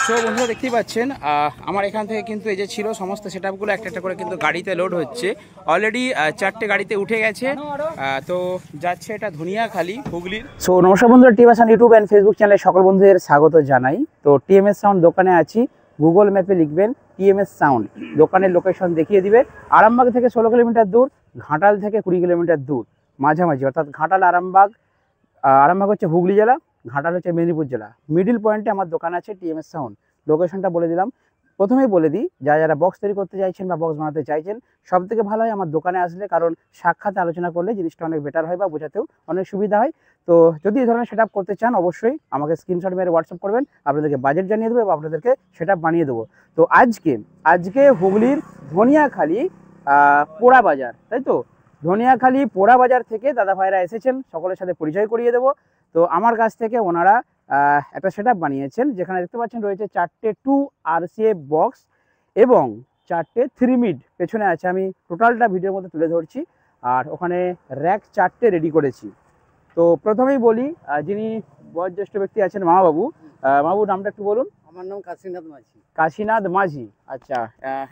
So বন্ধুরা দেখতেই পাচ্ছেন আমার এখান থেকে কিন্তু এই যে ছিল সমস্ত সেটআপগুলো একটা একটা করে কিন্তু গাড়িতে লোড হচ্ছে। অলরেডি 4টে গাড়িতে উঠে গেছে, তো যাচ্ছে এটা ধনিয়াখালী হুগলির। সো নমস্কার বন্ধুরা, টিএমএস ইউটিউব অ্যান্ড ফেসবুক চ্যানেলে সকল বন্ধুদের স্বাগত জানাই। তো টিএমএস সাউন্ড দোকানে আছি, গুগল ম্যাপে লিখবেন টিএমএস সাউন্ড, দোকানের লোকেশন দেখিয়ে দিবে। আরামবাগ থেকে 16 কিলোমিটার দূর, ঘাটাল থেকে 20 কিলোমিটার দূর, মাঝামাঝি, অর্থাৎ ঘাটাল আরামবাগ। আরামবাগ হচ্ছে হুগলি জেলা, ঘাটাল হচ্ছে মেদিনীপুর জেলা, মিডিল পয়েন্টে আমার দোকান আছে টিএমএস সাউন্ড। লোকেশনটা বলে দিলাম, প্রথমেই বলে দিই যারা বক্স তৈরি করতে চাইছেন বা বক্স বানাতে চাইছেন, সব থেকে ভালো হয় আমার দোকানে আসলে, কারণ সাক্ষাৎ আলোচনা করলে জিনিসটা অনেক বেটার হয় বা বোঝাতেও অনেক সুবিধা হয়। তো যদি এই ধরনের সেটআপ করতে চান অবশ্যই আমাকে স্ক্রিনশট মেরে হোয়াটসঅ্যাপ করবেন, আপনাদেরকে বাজেট জানিয়ে দেবো এবং আপনাদেরকে সেটআপ বানিয়ে দেবো। তো আজকে হুগলির ধনিয়াখালী পোড়া বাজার, তাই তো, ধনিয়াখালী পোড়া বাজার থেকে দাদা ভাইরা এসেছেন, সকলের সাথে পরিচয় করিয়ে দেবো। তো আমার কাছ থেকে ওনারা একটা সেটআপ বানিয়েছেন, যেখানে দেখতে পাচ্ছেন রয়েছে 4টে 2RCA বক্স এবং 4টে 3 মিড পেছনে আছে। আমি টোটালটা ভিডিওর মধ্যে তুলে ধরছি, আর ওখানে র্যাক 4টে রেডি করেছি। তো প্রথমেই বলি, যিনি বয়োজ্যেষ্ঠ ব্যক্তি আছেন মামাবাবু, মামাবু নামটা একটু বলুন। আমার নাম কাশীনাথ মাঝি। কাশীনাথ মাঝি, আচ্ছা।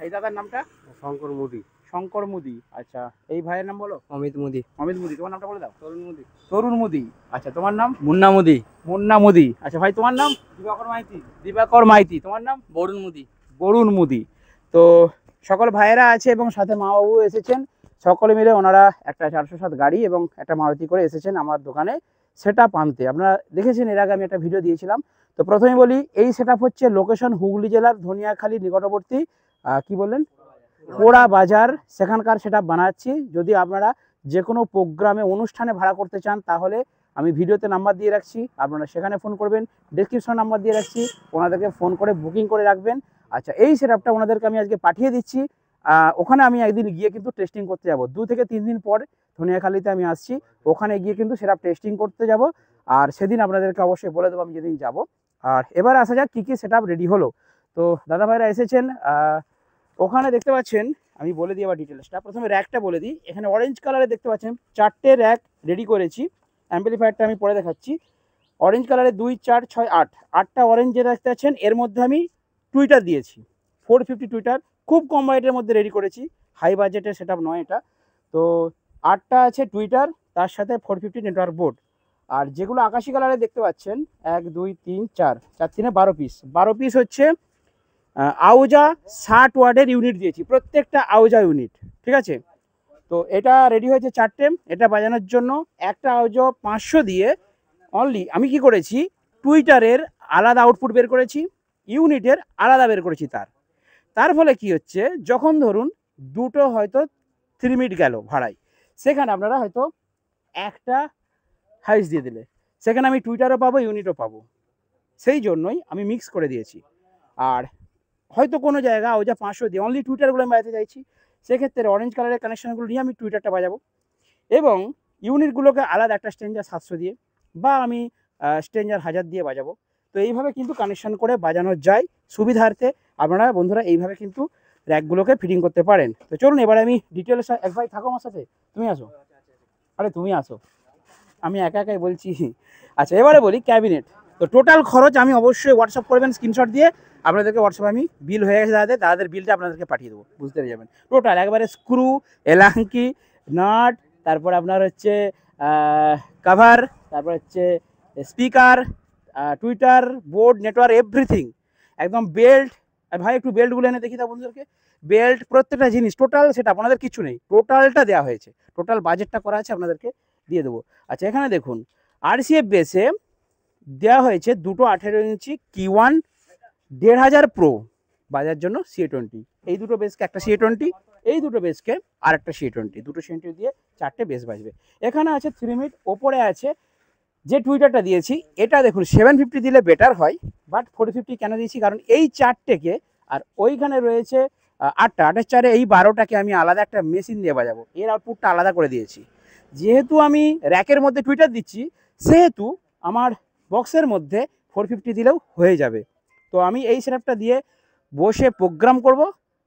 এই দাদার নামটা? শঙ্কর মুদি। শঙ্কর মুদি, আচ্ছা। এই ভাইয়ের নাম বলো। অমিত মুদি। অমিত মুদি। তোমার নামটা বলে দাও। তরুণ মুদি। তরুণ মুদি, আচ্ছা। তোমার নাম? মুন্না মুদি। মুন্না মুদি, আচ্ছা। ভাই তোমার নাম? দিবাকর মাইতি। দিবাকর মাইতি। তোমার নাম? বরুণ মুদি। বরুণ মুদি। তো সকল ভাইয়েরা আছে এবং সাথে মা বাবু এসেছেন, সকলে মিলে ওনারা একটা 407 গাড়ি এবং একটা মারুতি করে এসেছেন আমার দোকানে সেটআপ আনতে। আপনারা দেখেছেন এর আগে আমি একটা ভিডিও দিয়েছিলাম। তো প্রথমে বলি, এই সেটআপ হচ্ছে লোকেশন হুগলি জেলার ধনিয়াখালী নিকটবর্তী কি বললেন, পোড়া বাজার, সেখানকার সেটআপ বানাচ্ছি। যদি আপনারা যে কোনো প্রোগ্রামে অনুষ্ঠানে ভাড়া করতে চান তাহলে আমি ভিডিওতে নাম্বার দিয়ে রাখছি, আপনারা সেখানে ফোন করবেন, ডেসক্রিপশন নাম্বার দিয়ে রাখছি, ওনাদেরকে ফোন করে বুকিং করে রাখবেন। আচ্ছা, এই সেটআপটা ওনাদেরকে আমি আজকে পাঠিয়ে দিচ্ছি। ওখানে আমি একদিন গিয়ে কিন্তু টেস্টিং করতে যাব, 2 থেকে 3 দিন পর ধনিয়াখালীতে আমি আসছি, ওখানে গিয়ে কিন্তু সেটআপ টেস্টিং করতে যাব। আর সেদিন আপনাদেরকে অবশ্যই বলে দেবো আমি যেদিন যাব। আর এবার আসা যাক কী কী সেটআপ রেডি হলো। তো দাদা ভাইরা এসেছেন, ওখানে দেখতে পাচ্ছেন, আমি বলে দিই আবার ডিটেলসটা। প্রথমে র্যাকটা বলে দিই। এখানে অরেঞ্জ কালারে দেখতে পাচ্ছেন 4টে র্যাক রেডি করেছি। অ্যাম্পলিফায়ারটা আমি পরে দেখাচ্ছি। অরেঞ্জ কালারে 2, 4, 6, 8টা অরেঞ্জ যে দেখতে পাচ্ছেন, এর মধ্যে আমি টুইটার দিয়েছি, 450 টুইটার, খুব কম বাজেটের মধ্যে রেডি করেছি, হাই বাজেটের সেটআপ নয় এটা। তো 8টা আছে টুইটার, তার সাথে 450 নেটওয়ার্ক বোর্ড। আর যেগুলো আকাশি কালারে দেখতে পাচ্ছেন 1, 2, 3, 4, 4 3 12 পিস, 12 পিস হচ্ছে আউজা 60 ওয়াটের ইউনিট দিয়েছি, প্রত্যেকটা আউজা ইউনিট, ঠিক আছে। তো এটা রেডি হয়েছে 4টে। এটা বাজানোর জন্য একটা আউজা 500 দিয়ে অনলি আমি কি করেছি, টুইটারের আলাদা আউটপুট বের করেছি, ইউনিটের আলাদা বের করেছি। তার ফলে কি হচ্ছে, যখন ধরুন দুটো হয়তো 3 মিনিট গেল ভাড়ায়, সেখানে আপনারা হয়তো একটা হাইস দিয়ে দিলে সেখানে আমি টুইটারও পাবো, ইউনিটও পাবো। সেই জন্যই আমি মিক্স করে দিয়েছি। আর হয়তো কোনো জায়গা ওই যা 500 দিয়ে অনলি টুইটারগুলো আমি বাজাতে চাইছি, সেক্ষেত্রে অরেঞ্জ কালারের কানেকশানগুলো নিয়ে আমি টুইটারটা বাজাবো, এবং ইউনিটগুলোকে আলাদা একটা স্ট্রেঞ্জার 700 দিয়ে বা আমি স্ট্রেঞ্জার 1000 দিয়ে বাজাবো। তো এইভাবে কিন্তু কানেকশান করে বাজানো যায় সুবিধার্থে। আপনারা বন্ধুরা এইভাবে কিন্তু র্যাকগুলোকে ফিটিং করতে পারেন। তো চলুন এবারে আমি ডিটেলস, এক ভাই থাকো আমার সাথে, তুমি আসো, আরে তুমি আসো, আমি একা একাই বলছি। আচ্ছা, এবারে বলি ক্যাবিনেট। তো টোটাল খরচ আমি অবশ্যই হোয়াটসঅ্যাপ করবেন স্ক্রিনশট দিয়ে, আপনাদেরকে হোয়াটসঅ্যাপে আমি বিল হয়ে গেছে দাদাদের বিলটা আপনাদেরকে পাঠিয়ে দেবো, বুঝতে পেরে যাবেন। টোটাল একবারে স্ক্রু, এলাঙ্কি, নাট, তারপর আপনার হচ্ছে কাভার, তারপর হচ্ছে speaker, Twitter, board, network, everything, একদম বেল্ট। ভাই একটু বেল্টগুলো এনে দেখি দাও বন্ধুদেরকে, বেল্ট, প্রত্যেকটা জিনিস টোটাল সেটা আপনাদের কিছু নেই, টোটালটা দেওয়া হয়েছে, টোটাল বাজেটটা করা আছে, আপনাদেরকে দিয়ে দেবো। আচ্ছা, এখানে দেখুন RCF বেসে দেওয়া হয়েছে দুটো 18 ইঞ্চি Q1 1500 প্রো বাজার জন্য CA20, এই দুটো বেসকে একটা CA20, এই দুটো বেসকে আর একটা CA20, দুটো CA20 দিয়ে 4টে বেস বাজবে। এখানে আছে 3 মিনিট, ওপরে আছে যে টুইটারটা দিয়েছি, এটা দেখুন 750 দিলে বেটার হয়, বাট 450 কেন দিয়েছি, কারণ এই 4টেকে, আর ওইখানে রয়েছে 8টা, 8-এর 4-এ এই 12টাকে আমি আলাদা একটা মেশিন দিয়ে বাজাবো, এর আউটপুটটা আলাদা করে দিয়েছি। যেহেতু আমি র্যাকের মধ্যে টুইটার দিচ্ছি, সেহেতু আমার বক্সের মধ্যে 450 দিলেও হয়ে যাবে। তো আমি এই সেটআপটা দিয়ে বসে প্রোগ্রাম করব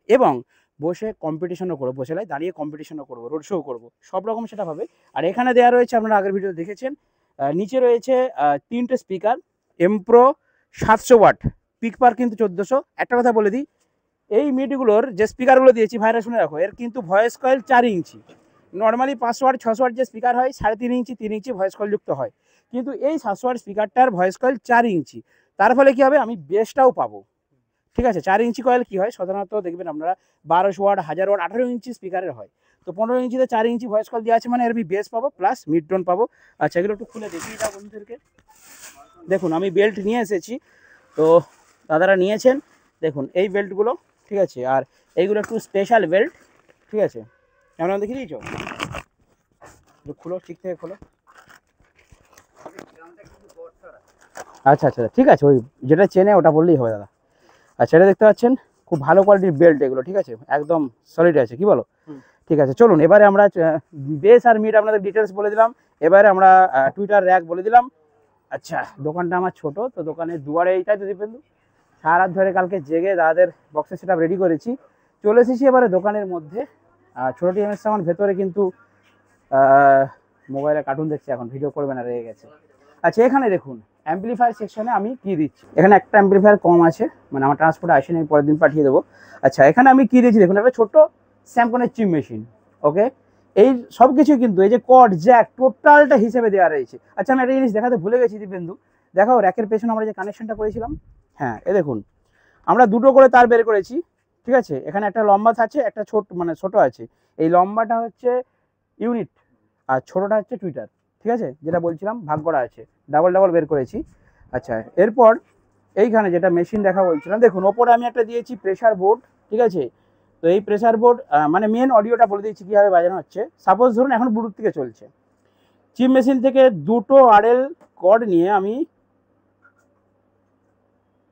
এবং বসে কম্পিটিশনও করবো, বসে দাঁড়িয়ে কম্পিটিশনও করবো, রোড শো করবো, সব রকম সেটআপ হবে। আর এখানে দেওয়া রয়েছে, আপনারা আগের ভিডিও দেখেছেন, নিচে রয়েছে 3টে স্পিকার, এমপ্রো 700 ওয়াট পিক পার কিন্তু 1400। একটা কথা বলে দিই, এই মিটগুলোর যে স্পিকারগুলো দিয়েছি ভাইরা শুনে রাখো, এর কিন্তু ভয়েস কয়েল 4 ইঞ্চি। নর্মালি 500 ওয়াট 600 ওয়াট যে স্পিকার হয় 3.5 ইঞ্চি 3 ইঞ্চি ভয়েস কয়েল যুক্ত হয়, কিন্তু এই 700 ওয়াট স্পিকারটার ভয়েস কয়েল 4 ইঞ্চি। তার ফলে কি হবে, আমি বেসটাও পাবো। ঠিক আছে, 4 ইঞ্চি কয়েল কি হয় সাধারণত দেখবেন আপনারা 1200 ওয়াট 1000 ওয়াট 18 ইঞ্চি স্পিকারের হয়, তো 15 ইঞ্চিতে 4 ইঞ্চি ভয়েস কয়েল দেওয়া আছে মানে এর আমি বেস পাবো প্লাস মিড টোন পাবো। আচ্ছা, এগুলো একটু খুলে দেখিয়ে দাও বন্ধুদেরকে। দেখুন আমি বেল্ট নিয়ে এসেছি, তো দাদারা নিয়েছেন, দেখুন এই বেল্টগুলো, ঠিক আছে, আর এইগুলো একটু স্পেশাল বেল্ট, ঠিক আছে, কেমন দেখিয়ে দিয়েছো, খুলো ঠিক থেকে খোলো। আচ্ছা আচ্ছা ঠিক আছে, ওই যেটা চেনে ওটা বললেই হবে দাদা। আচ্ছা, এটা দেখতে পাচ্ছেন খুব ভালো কোয়ালিটির বেল্ট এগুলো, ঠিক আছে, একদম সলিড আছে, কি বলো? ঠিক আছে, চলুন এবারে আমরা বেস আর মিড আপনাদের ডিটেলস বলে দিলাম, এবারে আমরা টুইটার র্যাক বলে দিলাম। আচ্ছা, দোকানটা আমার ছোট, তো দোকানের দুয়ারে এইটাই তো দীপেন্দু, সারা রাত ধরে কালকে জেগে দাদাদের বক্সের সেটআপ রেডি করেছি, চলে এসেছি এবারে দোকানের মধ্যে। ছোটো টিএমএস আমার ভেতরে কিন্তু মোবাইলে কার্টুন দেখছে, এখন ভিডিও করবে না, রেগে গেছে। আচ্ছা, এখানে দেখুন অ্যাম্পলিফায়ার সেকশনে আমি কি দিচ্ছি, এখানে একটা অ্যাম্পলিফায়ার কম আছে, মানে আমার ট্রান্সপোর্টে আসেনি, আমি পরের দিন পাঠিয়ে দেবো। আচ্ছা, এখানে আমি কি দিচ্ছি দেখুন, একটা ছোট্ট স্যামসংয়ের চিপ মেশিন, ওকে, এই সব কিছু কিন্তু এই যে কর্ড জ্যাক টোটালটা হিসেবে দেওয়া রয়েছে। আচ্ছা, আমি একটা জিনিস দেখাতে ভুলে গেছি দীপেন্দু, দেখাও র্যাকের পেছনে আমরা যে কানেকশনটা করেছিলাম, হ্যাঁ এ দেখুন আমরা দুটো করে তার বের করেছি, ঠিক আছে, এখানে একটা লম্বা আছে একটা ছোট মানে ছোট আছে, এই লম্বাটা হচ্ছে ইউনিট আর ছোটটা হচ্ছে টুইটার, ঠিক আছে, যেটা বলছিলাম ভাগ করা আছে, ডাবল ডাবল বের করেছি। আচ্ছা, এরপর এইখানে যেটা মেশিন দেখা বলছিলাম, দেখুন ওপরে আমি একটা দিয়েছি প্রেসার বোর্ড, ঠিক আছে, তো এই প্রেসার বোর্ড মানে মেন অডিওটা বলে দিচ্ছি কীভাবে বাজানো হচ্ছে। সাপোজ ধরুন এখন ব্লুটুথ থেকে চলছে, চিপ মেশিন থেকে দুটো আরএল কর্ড নিয়ে আমি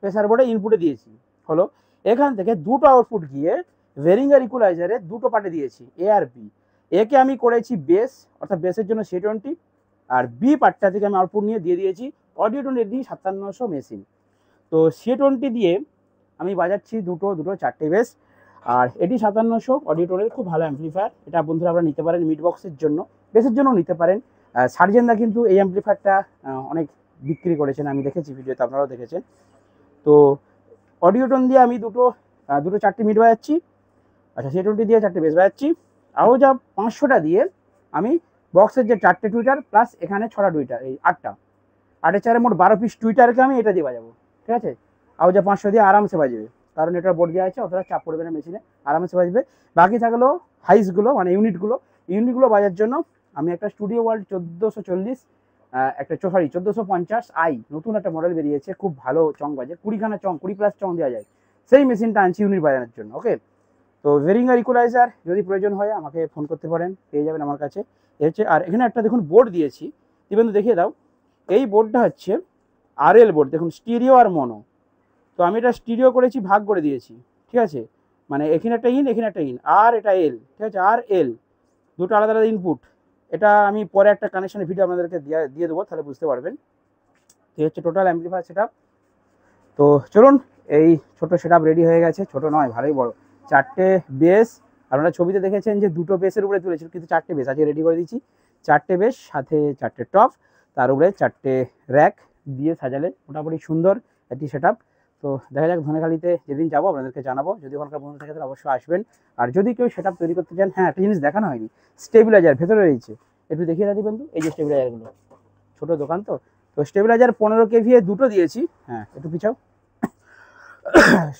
প্রেসার বোর্ডে ইনপুটে দিয়েছি, হলো, এখান থেকে দুটো আউটপুট গিয়ে ভেরিঙ্গার ইকুয়ালাইজারে দুটো পার্টে দিয়েছি, এ আর বি। একে আমি করেছি বেস, অর্থাৎ বেসের জন্য C20, আর বি পার্টটা থেকে আমি আউটপুট নিয়ে দিয়ে দিয়েছি অডিও টোন এডি 5700 মেশিন। তো C20 দিয়ে আমি বাজাচ্ছি দুটো 4টে বেস, আর এডি 5700 অডিও টোনের খুব ভালো অ্যাম্পলিফায়ার, এটা বন্ধুরা আপনারা নিতে পারেন মিড বক্সের জন্য, বেসের জন্য নিতে পারেন। সার্জেনদা কিন্তু এই অ্যাম্পলিফায়ারটা অনেক বিক্রি করেছেন, আমি দেখেছি ভিডিওতে, আপনারাও দেখেছেন। তো অডিও টোন দিয়ে আমি দুটো 4টে মিড বাজাচ্ছি, আচ্ছা C20 দিয়ে 4টে বেস বাজাচ্ছি, আউজা 500টা দিয়ে আমি বক্সের যে 4টে টুইটার প্লাস এখানে 6টা টুইটার, এই 8টা 8 4 মোট 12 পিস টুইটারকে আমি এটা দিয়ে বাজাবো, ঠিক আছে, আউজা 500 দিয়ে আরামসে বাজবে, কারণ এটা বোর্ড দেওয়া আছে, অতটা চাপ পড়বে না মেশিনে, আরামসে বাজবে। বাকি থাকলো হাইসগুলো মানে ইউনিটগুলো বাজার জন্য আমি একটা স্টুডিও ওয়ার্ল্ড 1440 একটা 1450i নতুন একটা মডেল বেরিয়েছে, খুব ভালো চং বাজে, 20খানা চং 20+ চং দেওয়া যায়, সেই মেশিনটা আনছি ইউনিট বাজানোর জন্য। ওকে, তো ভেরিঙ্গার ইকুয়ালাইজার যদি প্রয়োজন হয় আমাকে ফোন করতে পারেন, পেয়ে যাবেন আমার কাছে, হচ্ছে। আর এখানে একটা দেখুন বোর্ড দিয়েছি, দীপেন্দু দেখিয়ে দাও, এই বোর্ডটা হচ্ছে আরএল বোর্ড, দেখুন স্টিরিও আর মনো, তো আমি এটা স্টিরিও করেছি, ভাগ করে দিয়েছি, ঠিক আছে, মানে এখানে একটা ইন এখানে একটা ইন, আর এটা এল, ঠিক আছে, আর এল দুটো আলাদা আলাদা ইনপুট, এটা আমি পরে একটা কানেকশনের ভিডিও আপনাদেরকে দিয়ে দেবো, তাহলে বুঝতে পারবেন। এই হচ্ছে টোটাল অ্যাম্পলিফায়ার সেটআপ। তো চলুন, এই ছোট সেটআপ রেডি হয়ে গেছে, ছোট নয় ভালোই বড়, 4টে বেস, আপনারা ছবিতে দেখেছেন যে দুটো বেসের উপরে তুলেছিল, কিন্তু 4টে বেস আজকে রেডি করে দিয়েছি, 4টে বেস সাথে 4টে টপ, তার উপরে 4টে র্যাক দিয়ে সাজালে মোটামুটি সুন্দর একটি সেটআপ। তো দেখা যাক ধনেখালিতে যেদিন যাবো আপনাদেরকে জানাবো, যদি ওখানকার বন্ধু থাকে তাহলে অবশ্যই আসবেন। আর যদি কেউ সেটআপ তৈরি করতে চান, হ্যাঁ একটা জিনিস দেখানো হয়নি, স্টেবিলাইজার ভেতরে রয়েছে, একটু দেখিয়ে দিই বন্ধু, এই যে স্টেবিলাইজারগুলো, ছোটো দোকান তো স্টেবিলাইজার 15 kVA দুটো দিয়েছি, হ্যাঁ একটু পিছাও,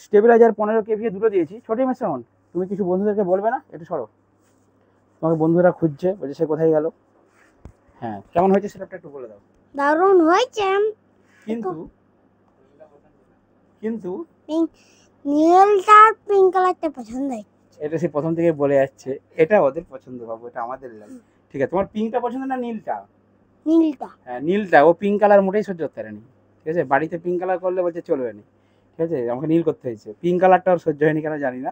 স্টেবিলাইজার 15 kVA দুটো দিয়েছি। ছোটো মেশন, তুমি কিছু বন্ধুদেরকে বলবে না, একটু সরো, তোমাকে বন্ধুরা খুঁজছে, বলছে সে কোথায় গেল। হ্যাঁ, কেমন হয়েছে সেটআপটা একটু বলে দাও। দারুণ হয়েছে, কিন্তু কিন্তু নীলটা পিঙ্ক কালারটা পছন্দ হয়েছে। এটা সে প্রথম থেকে বলে যাচ্ছে, এটা ওদের পছন্দ বাবু, এটা আমাদের লাগে। ঠিক আছে, তোমার পিঙ্কটা পছন্দ না নীলটা? নীলটা। হ্যাঁ নীলটা, ও পিঙ্ক কালার মোটেই সহ্য করতে পারেনি, ঠিক আছে, বাড়িতে পিঙ্ক কালার করলে বলছে চলবে না, ঠিক আছে, আমাকে নীল করতে হয়েছে, পিঙ্ক কালারটা আর সহ্য হয়নি কেন জানি না।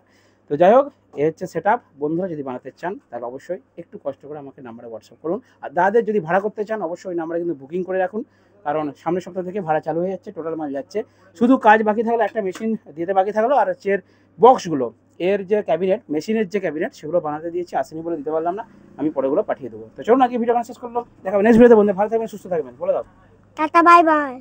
তো যাই হোক, এ হচ্ছে সেটআপ। বন্ধুরা যদি বানাতে চান তাহলে অবশ্যই একটু কষ্ট করে আমাকে নাম্বারে হোয়াটসঅ্যাপ করুন, আর দাদাদের যদি ভাড়া করতে চান অবশ্যই ওই নাম্বারে কিন্তু বুকিং করে রাখুন, কারণ সামনের সপ্তাহ থেকে ভাড়া চালু হয়ে যাচ্ছে, টোটাল মাল যাচ্ছে, শুধু কাজ বাকি থাকলো, একটা মেশিন দিতে বাকি থাকলো, আর হচ্ছে এর বক্সগুলো, এর যে ক্যাবিনেট, মেশিনের যে ক্যাবিনেট সেগুলো বানাতে দিয়েছি, আসেনি বলে দিতে পারলাম না, আমি পরেগুলো পাঠিয়ে দেবো। তো চলুন আগে ভিডিও শেষ করলাম, দেখাবেন নেক্সট ভিডিওতে, বন্ধু ভালো থাকবেন সুস্থ থাকবেন, বলে দাও টাটা বাই বাই।